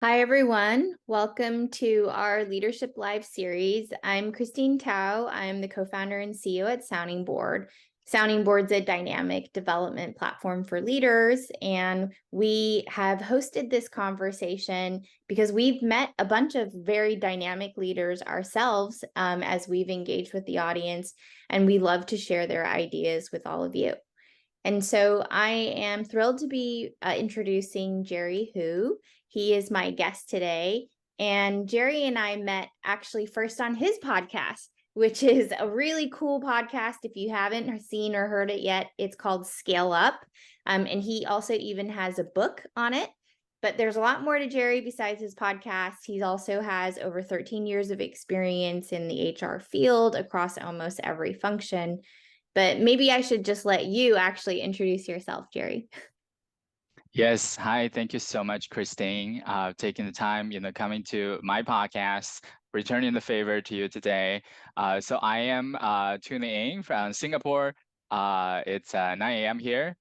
Hi, everyone. Welcome to our Leadership Live series. I'm Christine Tao. I'm the co-founder and CEO at Sounding Board. Sounding Board's a dynamic development platform for leaders, and we have hosted this conversation because we've met a bunch of very dynamic leaders ourselves as we've engaged with the audience, and we love to share their ideas with all of you. And so I am thrilled to be introducing Jerry Hu. He is my guest today. And Jerry and I met actually first on his podcast, which is a really cool podcast. If you haven't seen or heard it yet, it's called Scale Up. And he also even has a book on it. But there's a lot more to Jerry besides his podcast. He also has over 13 years of experience in the HR field across almost every function. But maybe I should just let you actually introduce yourself, Jerry. Yes. Hi. Thank you so much, Christine, taking the time, coming to my podcast, returning the favor to you today. So I am tuning in from Singapore. It's 9 a.m. here.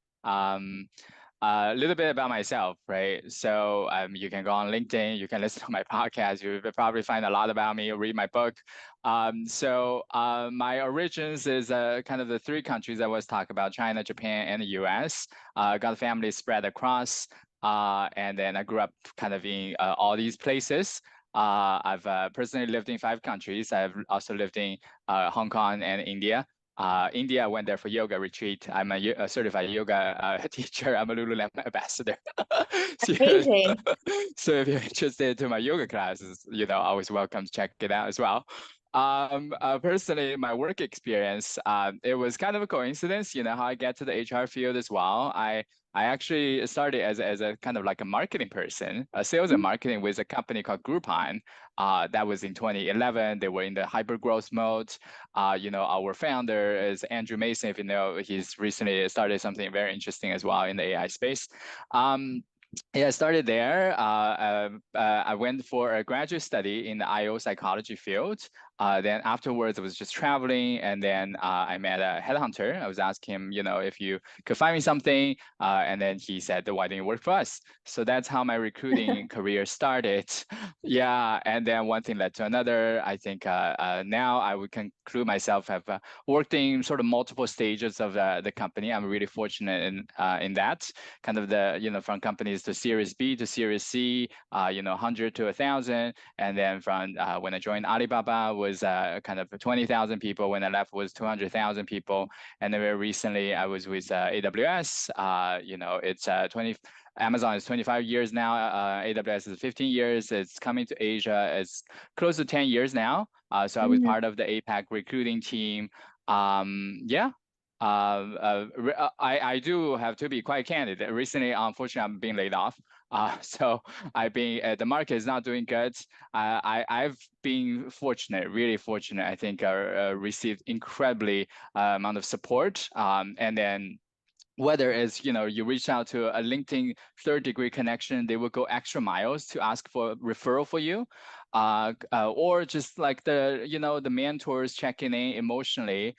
A little bit about myself, right? So you can go on LinkedIn, you can listen to my podcast, you will probably find a lot about me, read my book. My origins is kind of the three countries I was talking about: China, Japan, and the US. Got a family spread across, and then I grew up kind of in all these places. I've personally lived in 5 countries. I've also lived in Hong Kong and India. India, I went there for yoga retreat. I'm a certified yoga teacher. I'm a Lululemon ambassador. so, Amazing. so if you're interested to my yoga classes, always welcome to check it out as well. Personally, my work experience, it was kind of a coincidence, how I get to the HR field as well. I actually started as a kind of like a marketing person, sales and marketing with a company called Groupon. That was in 2011. They were in the hyper growth mode. Our founder is Andrew Mason. If you know, he's recently started something very interesting as well in the AI space. Yeah, I started there. I went for a graduate study in the IO psychology field. Then afterwards, I was just traveling, and then I met a headhunter. I was asking him, if you could find me something, and then he said, "Why don't you work for us?" So that's how my recruiting career started. Yeah, and then one thing led to another. I think now I would conclude myself have worked in sort of multiple stages of the company. I'm really fortunate in that kind of from companies to Series B to Series C, 100 to 1,000, and then from when I joined Alibaba was kind of 20,000 people. When I left was 200,000 people, and then very recently I was with AWS. It's 20. Amazon is 25 years now. AWS is 15 years. It's coming to Asia. It's close to 10 years now. So I was Mhm. part of the APAC recruiting team. Yeah, I do have to be quite candid. Recently, unfortunately, I'm being laid off. So I've been the market is not doing good. I've been fortunate, really fortunate. I think received incredibly amount of support. And then whether it's you reach out to a LinkedIn third-degree connection, they will go extra miles to ask for a referral for you, or just like the mentors checking in emotionally.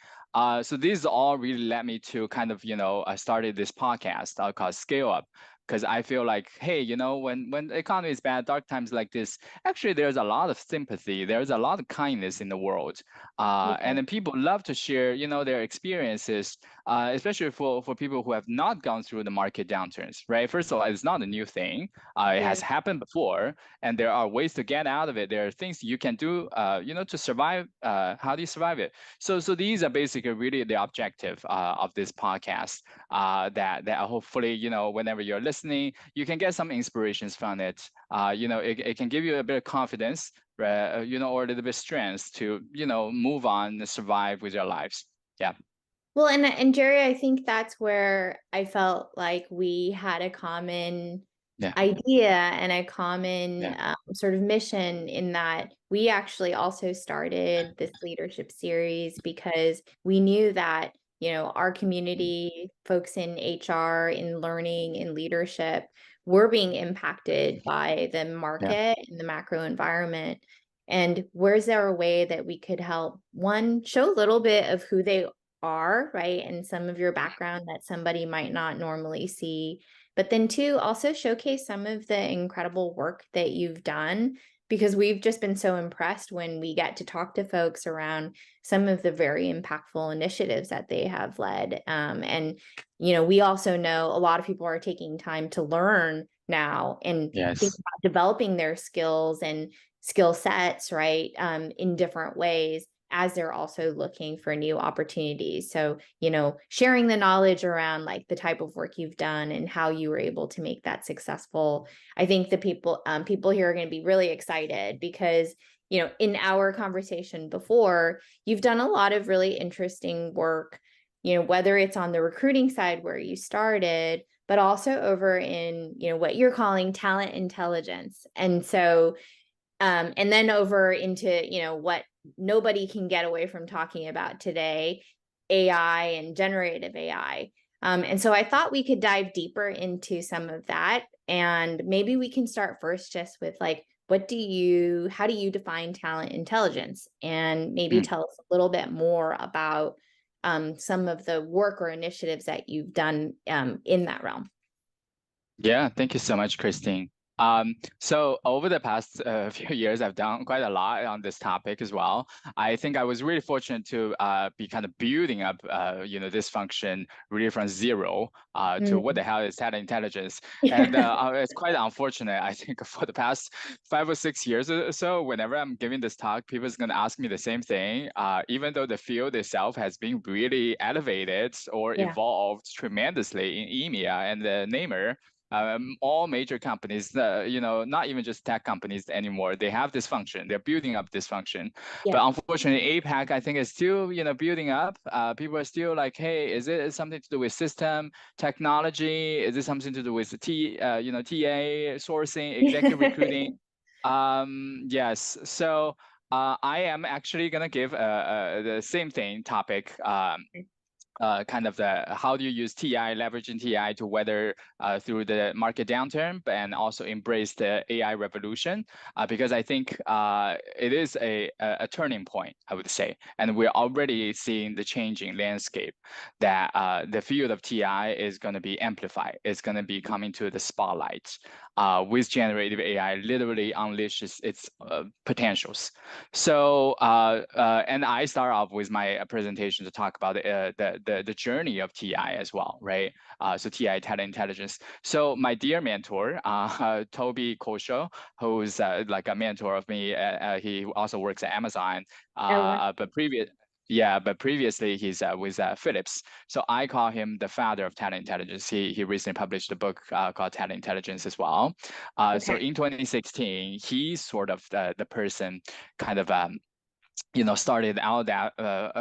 So these all really led me to kind of I started this podcast called Scale Up, because I feel like, hey, when the economy is bad, dark times like this, actually there's a lot of sympathy, there's a lot of kindness in the world, and Yeah. then people love to share their experiences, especially for people who have not gone through the market downturns, right? First of all, it's not a new thing. It Yeah. has happened before, and there are ways to get out of it. There are things you can do, to survive. How do you survive it? So these are basically really the objective of this podcast. That hopefully, whenever you're listening, you can get some inspirations from it. It can give you a bit of confidence, right? Or a little bit of strength to, move on and survive with your lives. Yeah. Well, and Jerry, I think that's where I felt like we had a common Yeah. idea and a common Yeah. sort of mission in that we actually also started this leadership series because we knew that, our community, folks in HR, in learning, in leadership, were being impacted by the Yeah. market and the macro environment. And where's there a way that we could help one show a little bit of who they are, right? And some of your background that somebody might not normally see, but then two, also showcase some of the incredible work that you've done, because we've just been so impressed when we get to talk to folks around some of the very impactful initiatives that they have led. And, we also know a lot of people are taking time to learn now and think Yes. about developing their skills and skill sets, right, in different ways as they're also looking for new opportunities. So, sharing the knowledge around like the type of work you've done and how you were able to make that successful. I think the people here are going to be really excited because, in our conversation before, you've done a lot of really interesting work, whether it's on the recruiting side where you started, but also over in, what you're calling talent intelligence. And so, and then over into, what nobody can get away from talking about today, AI and generative AI. And so I thought we could dive deeper into some of that. And maybe we can start first just with like, how do you define talent intelligence? And maybe tell us a little bit more about some of the work or initiatives that you've done in that realm. Yeah, thank you so much, Christine. So over the past few years, I've done quite a lot on this topic as well. I think I was really fortunate to be kind of building up, this function really from zero to what the hell is talent intelligence. And it's quite unfortunate, I think, for the past 5 or 6 years or so, whenever I'm giving this talk, people is going to ask me the same thing, even though the field itself has been really elevated or evolved tremendously in EMEA and the NAMER. All major companies, not even just tech companies anymore, they have this function. They're building up this function. Yeah. But unfortunately, APAC, I think, is still, building up. People are still like, hey, is it something to do with system technology? Is it something to do with TA sourcing, executive recruiting? Yes. So I am actually gonna give the same thing topic. Kind of the how do you use TI, leveraging TI to weather through the market downturn and also embrace the AI revolution, because I think it is a turning point, I would say, and we're already seeing the changing landscape that the field of TI is going to be amplified. It's going to be coming to the spotlight with generative AI literally unleashes its potentials. So, and I start off with my presentation to talk about the journey of TI as well, right? So TI, talent intelligence. So my dear mentor, Toby Kosho, who's like a mentor of me, he also works at Amazon, but previously he's with Philips. So I call him the father of talent intelligence. He recently published a book called Talent Intelligence as well. So in 2016, he's sort of the person kind of started out that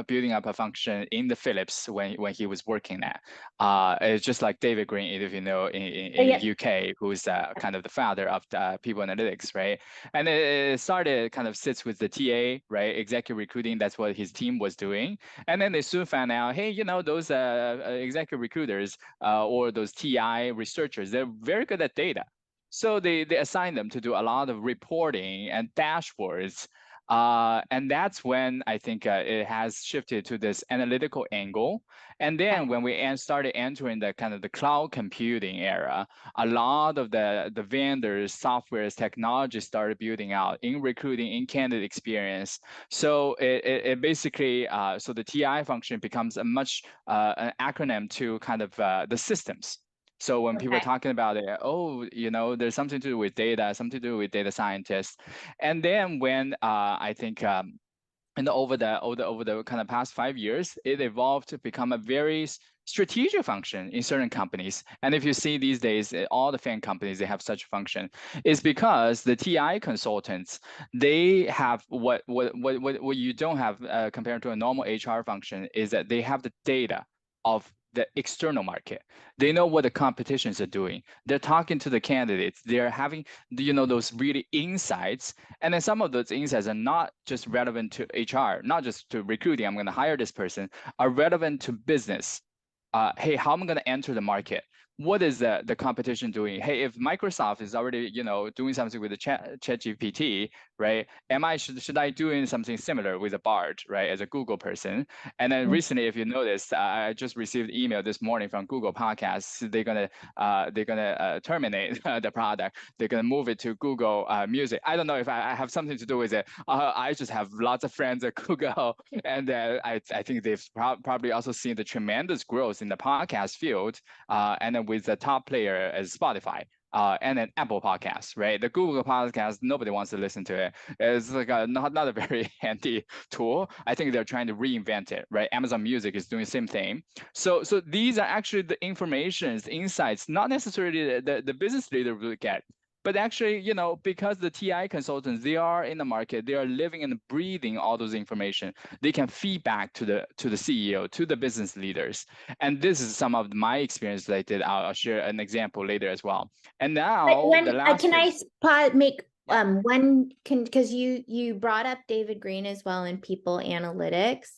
building up a function in the Philips when he was working at. It's just like David Green, if you know, in UK, who's kind of the father of the people analytics, right? And it started kind of sits with the TA, right? Executive recruiting, that's what his team was doing. And then they soon found out, hey, those executive recruiters or those TI researchers, they're very good at data. So they assigned them to do a lot of reporting and dashboards. And that's when I think it has shifted to this analytical angle. And then when we started entering the kind of the cloud computing era, a lot of the vendors, softwares, technology started building out in recruiting, in candidate experience. So it basically, so the TI function becomes a much an acronym to kind of the systems. So when people are talking about it, there's something to do with data, something to do with data scientists. And then when I think over the kind of past 5 years, it evolved to become a very strategic function in certain companies. And if you see these days, all the FAANG companies, they have such a function, is because the TI consultants, they have what you don't have compared to a normal HR function, is that they have the data of the external market. They know what the competitions are doing. They're talking to the candidates. They're having, those really insights. And then some of those insights are not just relevant to HR, not just to recruiting, I'm going to hire this person, are relevant to business. Hey, how am I going to enter the market? what is the competition doing? Hey, if Microsoft is already, doing something with the ChatGPT, right? Should I doing something similar with a Bard, right? As a Google person. And then recently, if you noticed, I just received email this morning from Google Podcasts. They're gonna terminate the product. They're gonna move it to Google Music. I don't know if I have something to do with it. I just have lots of friends at Google, and I think they've probably also seen the tremendous growth in the podcast field, and then with the top player as Spotify. And then Apple Podcasts, right? The Google Podcast, nobody wants to listen to it. It's like not a very handy tool. I think they're trying to reinvent it, right? Amazon Music is doing the same thing. So these are actually the informations, insights, not necessarily the business leader will get, but actually, because the TI consultants, they are in the market, they are living and breathing all those information. They can feed back to the CEO, to the business leaders. And this is some of my experience that I did. I'll share an example later as well. And now the last can phase, make one because you brought up David Green as well in people analytics.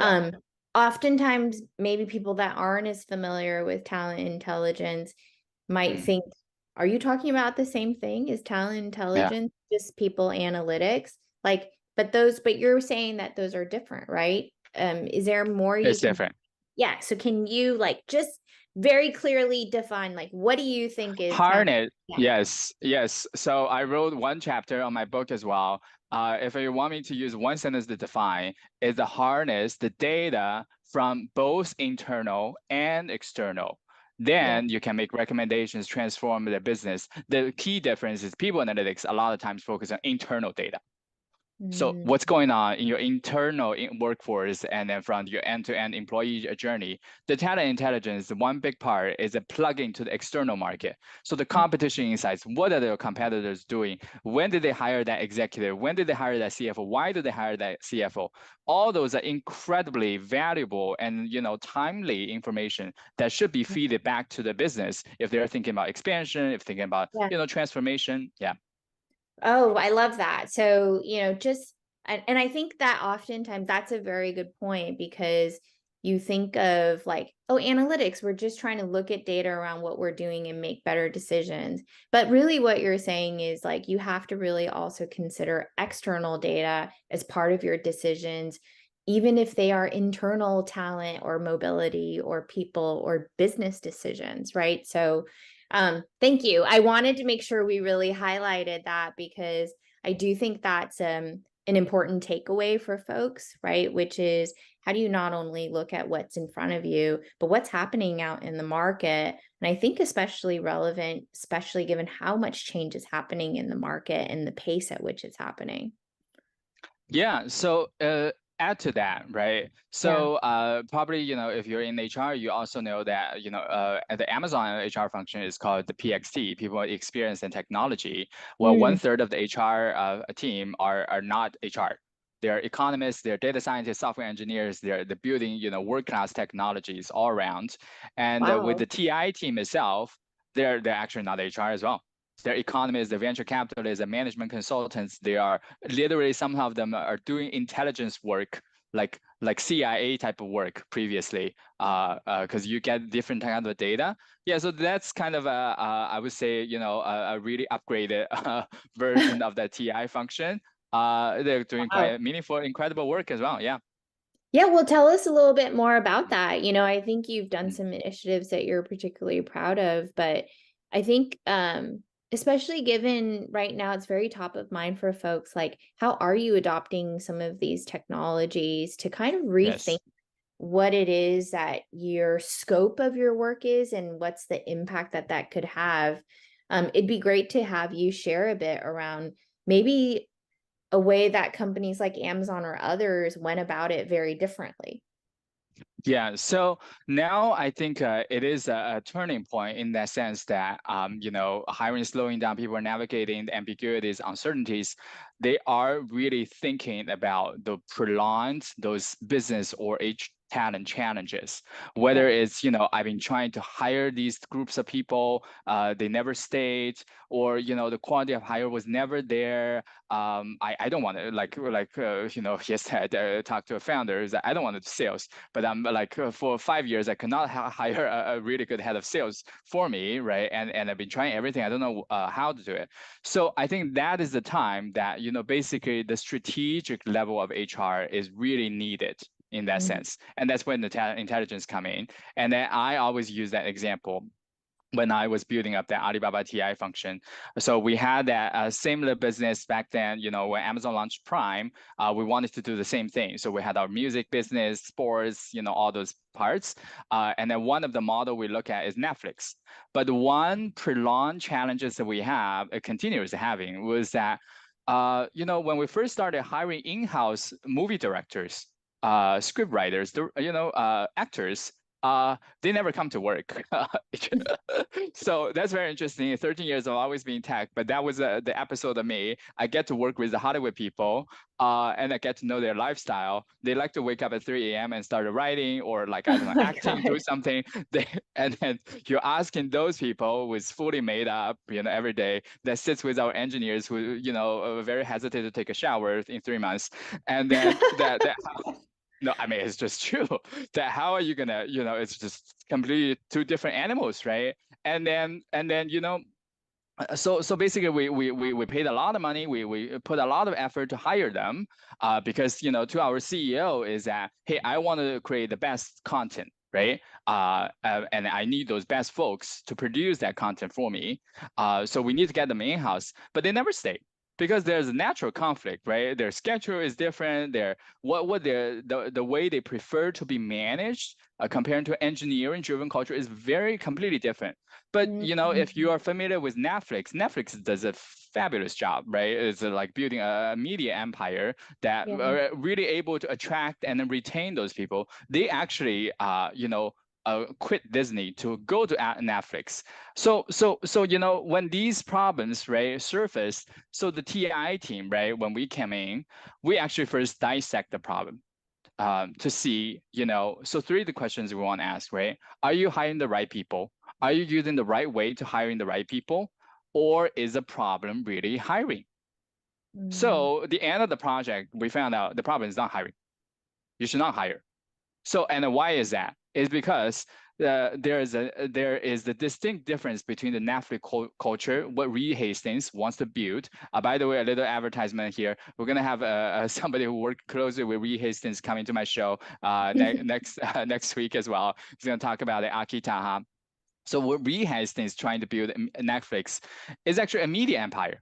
Yeah. Oftentimes maybe people that aren't as familiar with talent intelligence might think, are you talking about the same thing? Is talent intelligence just people analytics? Like, but you're saying that those are different, right? Is there more you it's can? different. Yeah. So can you just very clearly define, what do you think is talent? Harness, Yeah. yes. So I wrote one chapter on my book as well. If you want me to use one sentence to define, is to harness the data from both internal and external. Yeah. Then you can make recommendations, transform the business. The key difference is people analytics a lot of times focus on internal data. So what's going on in your internal workforce and then from your end-to-end employee journey, the talent intelligence, one big part is a plug into the external market. So the competition insights, what are their competitors doing? When did they hire that executive? When did they hire that CFO? Why did they hire that CFO? All those are incredibly valuable and timely information that should be fed back to the business if they're thinking about expansion, if thinking about transformation. Yeah. Oh, I love that. So, and I think that oftentimes that's a very good point, because you think of analytics, we're just trying to look at data around what we're doing and make better decisions. But really what you're saying is you have to really also consider external data as part of your decisions, even if they are internal talent or mobility or people or business decisions, right? So, thank you. I wanted to make sure we really highlighted that, because I do think that's an important takeaway for folks, right? Which is, how do you not only look at what's in front of you, but what's happening out in the market? And I think especially relevant, especially given how much change is happening in the market and the pace at which it's happening. Yeah. So add to that, right? So probably, if you're in HR, you also know that, at the Amazon HR function is called the PXT, People Experience and Technology. Well, 1/3 of the HR team are not HR. They're economists, they're data scientists, software engineers, they're building, world-class technologies all around. And with the TI team itself, they're actually not HR as well. They're economists, they're venture capitalists, they're management consultants. They are literally, some of them are doing intelligence work, like CIA type of work previously, because you get different kind of data. Yeah, so that's kind of I would say, a really upgraded version of the TI function. They're doing quite meaningful, incredible work as well. Yeah. Yeah, well, tell us a little bit more about that. I think you've done some initiatives that you're particularly proud of, but I think especially given right now, it's very top of mind for folks. How are you adopting some of these technologies to kind of rethink what it is that your scope of your work is and what's the impact that could have? It'd be great to have you share a bit around maybe a way that companies like Amazon or others went about it very differently. Yeah, so now I think it is a turning point in that sense that, hiring is slowing down, people are navigating the ambiguities, uncertainties. They are really thinking about the prolonged, those business or talent challenges, whether it's, you know, I've been trying to hire these groups of people, they never stayed, or, you know, the quality of hire was never there. I don't want to you know, yesterday I talked to a founder, is that I don't want to do sales, but I'm like, for 5 years, I could not hire a really good head of sales for me, right? And I've been trying everything. I don't know how to do it. So I think that is the time that, you know, basically the strategic level of HR is really needed in that sense. And that's when the talent intelligence come in. And then I always use that example when I was building up that Alibaba TI function. So we had that similar business back then, you know, when Amazon launched Prime, we wanted to do the same thing. So we had our music business, sports, you know, all those parts. And then one of the model we look at is Netflix. But one prolonged challenges that we have, continues having, was that, you know, when we first started hiring in-house movie directors, script writers, you know, actors, they never come to work. So that's very interesting. 13 years I've always been in tech, but that was the episode of me. I get to work with the Hollywood people, and I get to know their lifestyle. They like to wake up at 3 a.m. and start writing, or like, I don't know, acting, do something. And then you're asking those people who's fully made up, you know, every day, that sits with our engineers who, you know, are very hesitant to take a shower in 3 months. And then that no, I mean, it's just true that how are you gonna, you know, it's just completely two different animals, right? And then, you know, so basically we paid a lot of money, we put a lot of effort to hire them, because, you know, to our CEO is that, hey, I want to create the best content, right? And I need those best folks to produce that content for me. So we need to get them in-house, but they never stay, because there's a natural conflict, right? Their schedule is different. The way they prefer to be managed, compared to engineering-driven culture, is very completely different. But you know, if you are familiar with Netflix does a fabulous job, right? It's like building a media empire that are really able to attract and then retain those people. They actually, you know, quit Disney to go to Netflix. So you know, when these problems, right, surface, so the TI team, right, when we came in, we actually first dissect the problem, to see, you know, so three of the questions we want to ask, right? Are you hiring the right people? Are you using the right way to hiring the right people? Or is the problem really hiring? So at the end of the project, we found out the problem is not hiring. You should not hire. So, and why is that? It's because there is the distinct difference between the Netflix culture, what Reed Hastings wants to build. By the way, a little advertisement here. We're gonna have somebody who worked closely with Reed Hastings coming to my show next week as well. He's gonna talk about the Aki Taha. So what Reed Hastings is trying to build Netflix is actually a media empire,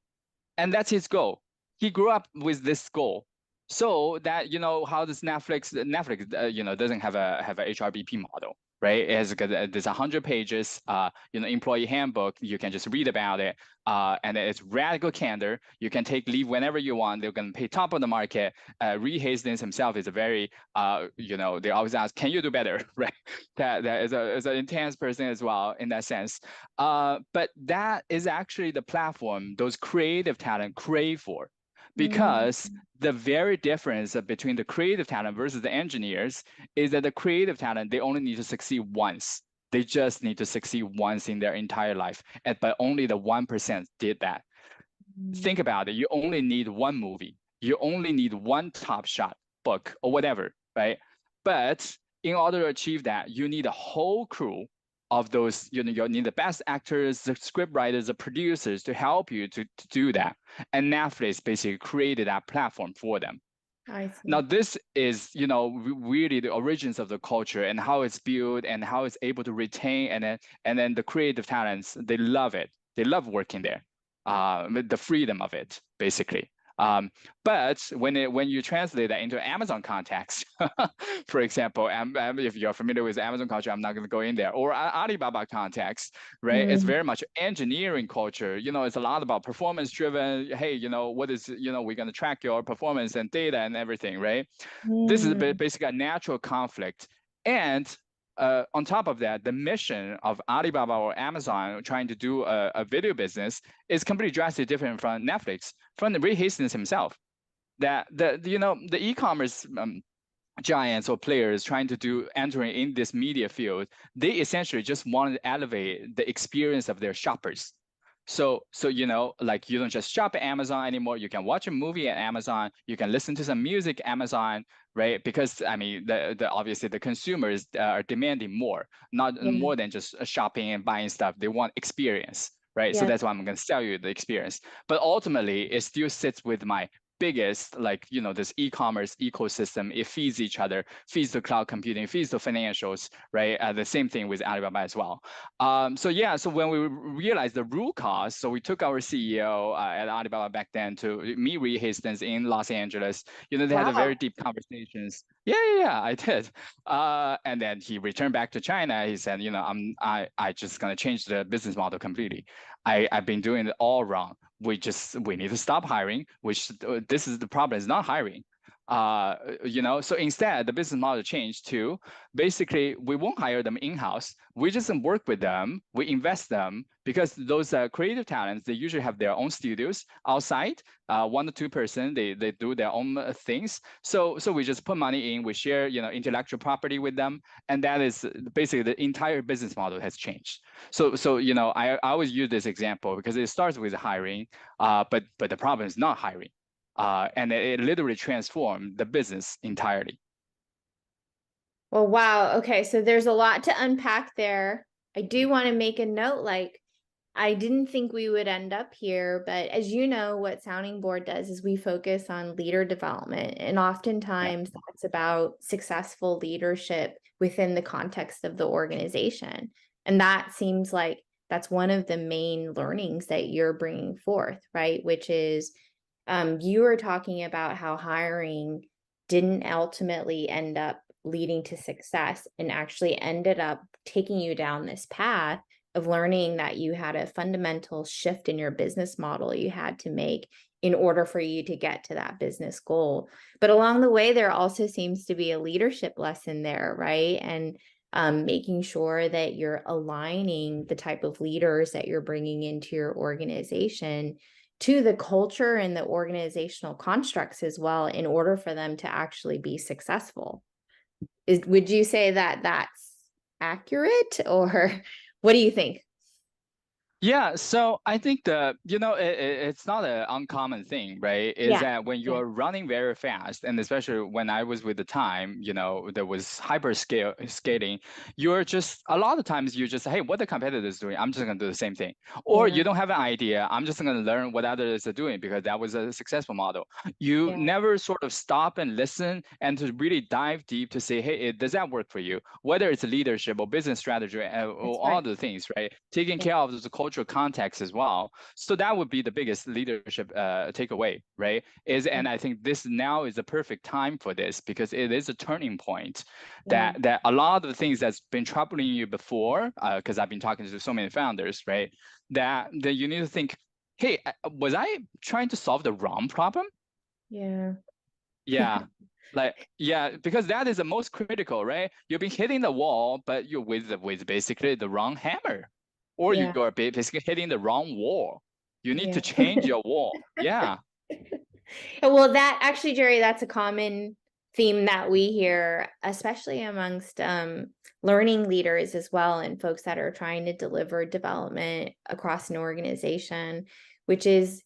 and that's his goal. He grew up with this goal. So that, you know, how does Netflix, you know, doesn't have a HRBP model, right? It has there's 100 pages, you know, employee handbook. You can just read about it, and it's radical candor. You can take leave whenever you want. They're going to pay top of the market. Reed Hastings himself is a very, you know, they always ask, can you do better, right? That is an intense person as well in that sense. But that is actually the platform those creative talent crave for. Because the very difference between the creative talent versus the engineers is that the creative talent, they only need to succeed once. They just need to succeed once in their entire life. But only the 1% did that. Think about it. You only need one movie. You only need one Top Shot book or whatever, right? But in order to achieve that, you need a whole crew of those, you know, you need the best actors, the script writers, the producers to help you to do that. And Netflix basically created that platform for them. I see. Now, this is, you know, really the origins of the culture and how it's built and how it's able to retain, and then the creative talents, they love it. They love working there, the freedom of it, basically. But when you translate that into Amazon context, for example, if you're familiar with Amazon culture, I'm not going to go in there, or Alibaba context, right? It's very much engineering culture. You know, it's a lot about performance driven. Hey, you know, what is, you know, we're going to track your performance and data and everything, right? This is basically a natural conflict. And on top of that, the mission of Alibaba or Amazon trying to do a video business is completely drastically different from Netflix, from Reed Hastings himself. That you know, the e-commerce giants or players trying to do entering in this media field, they essentially just want to elevate the experience of their shoppers. So like you don't just shop at Amazon anymore. You can watch a movie at Amazon. You can listen to some music at Amazon, right? Because I mean, the obviously the consumers are demanding more, not Yeah. more than just shopping and buying stuff. They want experience, right? So Yeah. that's why I'm going to sell you the experience. But ultimately, it still sits with my biggest, like, this e-commerce ecosystem. It feeds each other, feeds the cloud computing, feeds the financials, right? The same thing with Alibaba as well. So when we realized the root cause, so we took our CEO at Alibaba back then to meet Reed Hastings in Los Angeles. They had a Wow. very deep conversations. Yeah, I did. And then he returned back to China. He said, I just gonna change the business model completely. I've been doing it all wrong. We need to stop hiring, which this is the problem, is not hiring. So instead the business model changed to basically we won't hire them in-house. We just work with them, we invest them, because those creative talents, they usually have their own studios outside, 1 to 2 person, they do their own things. So we just put money in, we share intellectual property with them, and that is basically the entire business model has changed. So I always use this example because it starts with hiring, but the problem is not hiring. And it literally transformed the business entirely. Well, wow. Okay. So there's a lot to unpack there. I do want to make a note, like, I didn't think we would end up here, but as you know, what Sounding Board does is we focus on leader development. And oftentimes that's about successful leadership within the context of the organization. And that seems like that's one of the main learnings that you're bringing forth, right? Which is you were talking about how hiring didn't ultimately end up leading to success and actually ended up taking you down this path of learning that you had a fundamental shift in your business model you had to make in order for you to get to that business goal. But along the way, there also seems to be a leadership lesson there, right? And making sure that you're aligning the type of leaders that you're bringing into your organization to the culture and the organizational constructs as well, in order for them to actually be successful. Would you say that that's accurate, or what do you think? Yeah, so I think it's not an uncommon thing, right? Is Yeah. that when Yeah. you're running very fast, and especially when I was with the time, there was scaling, you're just a lot of times you just, hey, what the competitor is doing, I'm just gonna do the same thing. Or Yeah. you don't have an idea, I'm just gonna learn what others are doing because that was a successful model. You Yeah. never sort of stop and listen and to really dive deep to say, hey, does that work for you? Whether it's leadership or business strategy or That's all right. the things, right? Taking Yeah. care of the cultural context as well. So that would be the biggest leadership takeaway, right? Yeah. And I think this now is the perfect time for this because it is a turning point Yeah. that a lot of the things that's been troubling you before, because I've been talking to so many founders, right? That you need to think, hey, was I trying to solve the wrong problem? Yeah. Yeah. Yeah, because that is the most critical, right? You've been hitting the wall, but you're with basically the wrong hammer, or Yeah. you're basically hitting the wrong wall. You need to Yeah. change your wall. Yeah. Well, that actually, Jerry, that's a common theme that we hear, especially amongst learning leaders as well, and folks that are trying to deliver development across an organization, which is,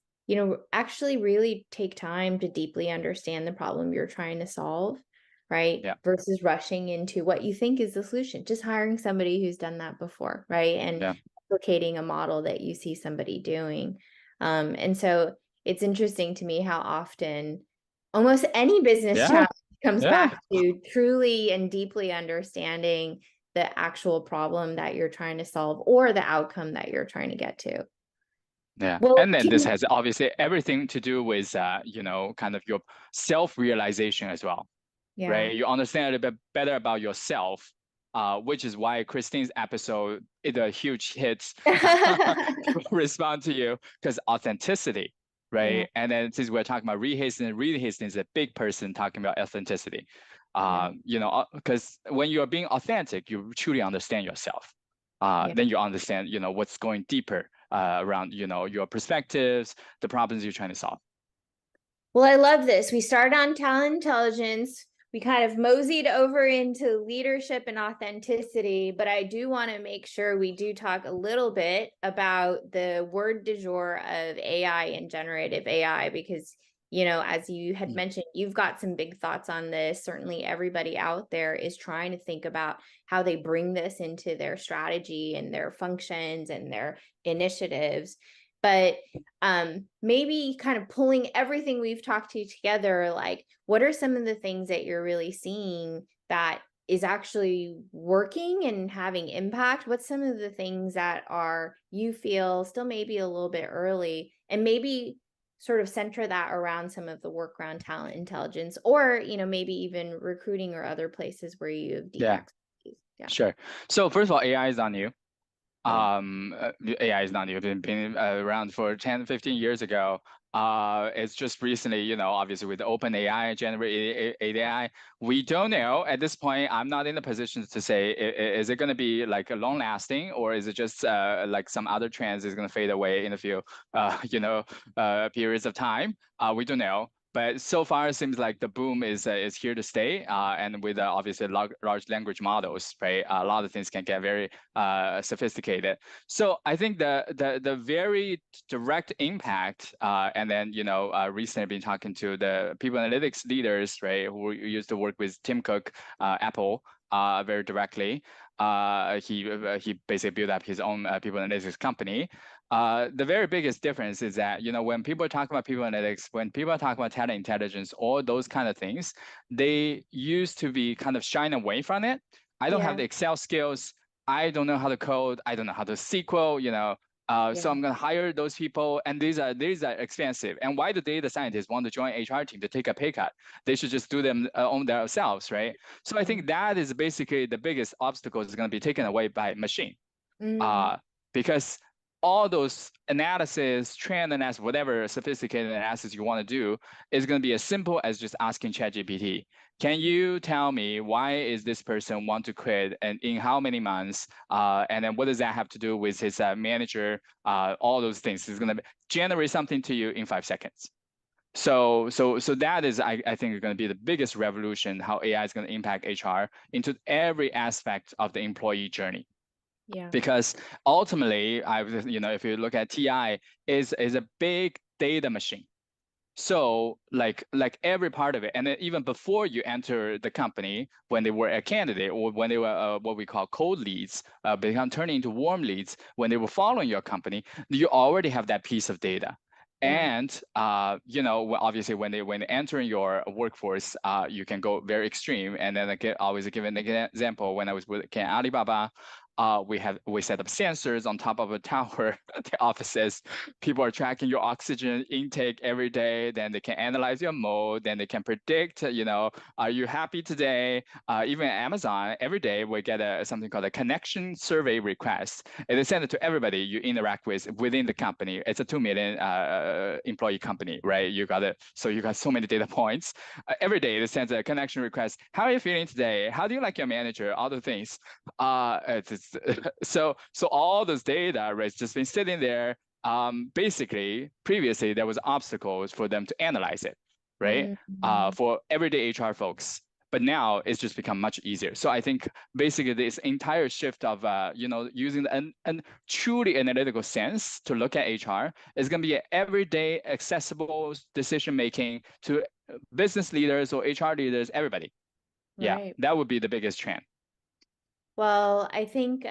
actually really take time to deeply understand the problem you're trying to solve, right? Yeah. Versus rushing into what you think is the solution, just hiring somebody who's done that before, right? And Yeah. replicating a model that you see somebody doing. And so it's interesting to me how often almost any business Yeah. challenge comes Yeah. back to truly and deeply understanding the actual problem that you're trying to solve or the outcome that you're trying to get to. Yeah. Well, And then this has obviously everything to do with kind of your self-realization as well. yeah. Right? You understand a little bit better about yourself, which is why Christine's episode is a huge hit. Respond to you because authenticity, Yeah. right? And then since we're talking about Reed Hastings is a big person talking about authenticity. Yeah. Because when you're being authentic, you truly understand yourself. Yeah. Then you understand, what's going deeper around, your perspectives, the problems you're trying to solve. Well, I love this. We started on talent intelligence. we kind of moseyed over into leadership and authenticity, but I do want to make sure we do talk a little bit about the word du jour of AI and generative AI, because, as you had mentioned, you've got some big thoughts on this. Certainly everybody out there is trying to think about how they bring this into their strategy and their functions and their initiatives. But maybe kind of pulling everything we've talked to together, like, what are some of the things that you're really seeing that is actually working and having impact? What's some of the things that you feel still maybe a little bit early, and maybe sort of center that around some of the work around talent intelligence, or, maybe even recruiting or other places where you have deep expertise. Yeah. Sure. So first of all, AI is not new. Yeah. AI is not new. It's been around for 10, 15 years ago. It's just recently, obviously with OpenAI, generated AI, we don't know at this point. I'm not in a position to say, is it going to be like a long lasting, or is it just like some other trends is going to fade away in a few, periods of time? We don't know. But so far, it seems like the boom is here to stay. And with obviously large language models, right? A lot of things can get very sophisticated. So I think the very direct impact, and then recently I've been talking to the people analytics leaders, right, who used to work with Tim Cook, Apple, very directly. He basically built up his own people analytics company. The very biggest difference is that, when people talk about people analytics, when people talk about talent intelligence, all those kind of things, they used to be kind of shying away from it. I don't have the Excel skills. I don't know how to code. I don't know how to SQL, so I'm going to hire those people, and these are expensive. And why do data scientists want to join HR team to take a pay cut? They should just do them on themselves, right? So I think that is basically the biggest obstacle is going to be taken away by machine, because all those analysis, trend analysis, whatever sophisticated analysis you want to do is going to be as simple as just asking ChatGPT. Can you tell me why is this person want to quit, and in how many months? And then what does that have to do with his manager? All those things is going to generate something to you in 5 seconds. So that is, I think, going to be the biggest revolution, how AI is going to impact HR into every aspect of the employee journey. Yeah. Because ultimately, if you look at TI, is a big data machine. So like every part of it, and then even before you enter the company, when they were a candidate or when they were what we call cold leads, become turning into warm leads, when they were following your company, you already have that piece of data. And obviously when they enter your workforce, you can go very extreme. And then always give an example. When I was with Alibaba, we set up sensors on top of a tower at the offices. People are tracking your oxygen intake every day. Then they can analyze your mode. Then they can predict, are you happy today? Even Amazon, every day we get something called a connection survey request. And they send it to everybody you interact with within the company. It's a 2 million employee company, right? You got so many data points. Every day they send a connection request. How are you feeling today? How do you like your manager? All the things. So all this data, right, just been sitting there. Basically, previously there was obstacles for them to analyze it, right? For everyday HR folks. But now it's just become much easier. So I think basically this entire shift of using an truly analytical sense to look at HR is going to be an everyday accessible decision making to business leaders or HR leaders, everybody. Yeah, that would be the biggest trend. Well, I think,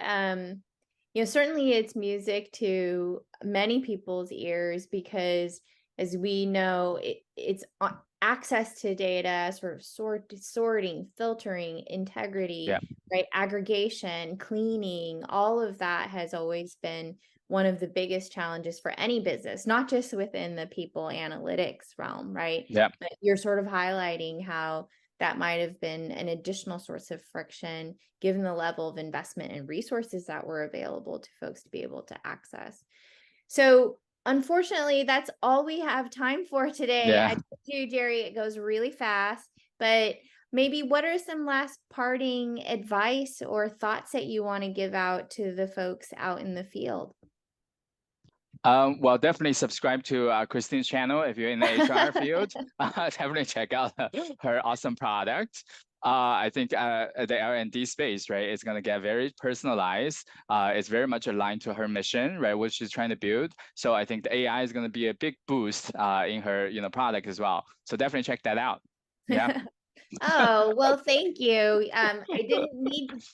certainly it's music to many people's ears, because as we know, it's access to data, sort of sorting, filtering, integrity, right? Aggregation, cleaning, all of that has always been one of the biggest challenges for any business, not just within the people analytics realm, right? Yeah. But you're sort of highlighting how that might have been an additional source of friction, given the level of investment and resources that were available to folks to be able to access. So unfortunately, that's all we have time for today. Yeah. I told you, Jerry, it goes really fast, but maybe what are some last parting advice or thoughts that you want to give out to the folks out in the field? Well, definitely subscribe to Christine's channel if you're in the HR field. Definitely check out her awesome product. I think the L&D space, right, is going to get very personalized. It's very much aligned to her mission, right, what she's trying to build. So I think the AI is going to be a big boost in her, product as well. So definitely check that out. Yeah. Oh, well, thank you. I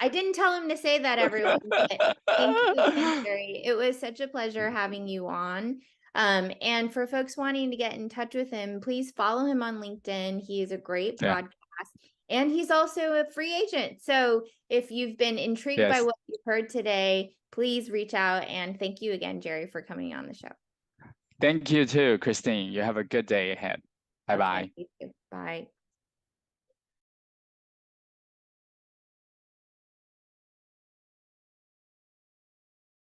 didn't tell him to say that, everyone, but thank you again, Jerry. It was such a pleasure having you on. And for folks wanting to get in touch with him, please follow him on LinkedIn. He is a great Yeah. podcast. And he's also a free agent. So if you've been intrigued by Yes. what you've heard today, please reach out. And thank you again, Jerry, for coming on the show. Thank you too, Christine. You have a good day ahead. Bye-bye. Okay, you too. Bye.